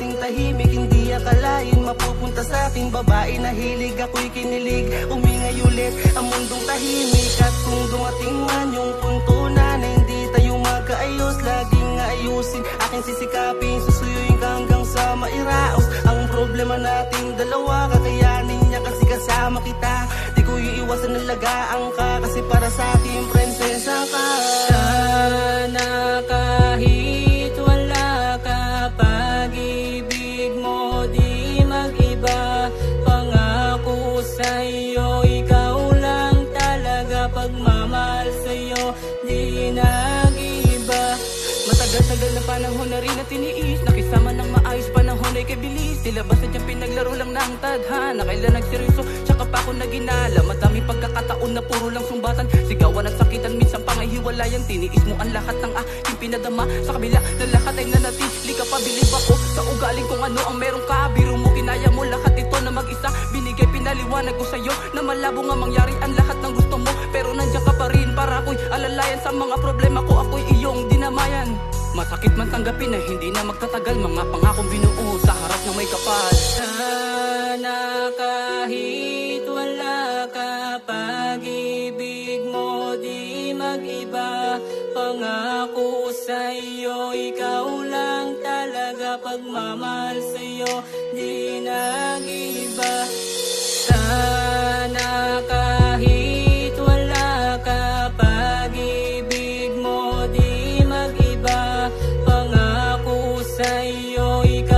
nating tahimik, hindi akalain mapupunta sa ating babae na hilig. Ako'y kinilig, umingay ulit ang mundong tahimik. At kung dumating man yung punto na hindi tayo magkaayos, laging ayusin, aking sisikapin, susuyuin ka hanggang sa mairaos ang problema nating dalawa. Kakayanin niya kasi kasama kita, di ko iiwasan ng lagaan ka, kasi para sa akin prinsesa ka. Sana kahit wala ka, pag-ibig mo di mag-iba. Pangako sa'yo, ikaw lang talaga, pagmamahal sa'yo di nag-iba. Matagal-tagal na panahon na rin na tiniis, nakisama ng maayos, panahon ay kabilis. Tila ba sadyang pinaglaro lang ng tadhana, kailan nagseryoso, tsaka pa ako naginala. Madami pagkakataon na puro lang sumbatan, sigawan at sakitan, minsan pa nga'y hiwalayan. Tiniis mo ang lahat ng aking pinadama, sa kabila na lahat ay nanatili ka pa. Bilib ako sa ugaling kung ano ang meron ka, biro mo kinaya mo lahat ito na mag-isa. Binigay pinaliwanag ko sa'yo na malabo nga mangyari ang lahat ng gusto mo, pero nandiyan ka pa rin para ako'y alalayan sa mga problema ko, ako'y iyong dinamayan. Masakit man tanggapin na hindi na magtatagal, mga pangakong binuo sa harap ng may kapal. Sana kahit wala ka, pag-ibig mo di mag-iba. Pangako sa'yo, ikaw lang talaga, pagmamahal sa'yo di nag-iba. Sana kahit wala ka, pag-ibig mo di mag-iba. Pangako sa'yo, ikaw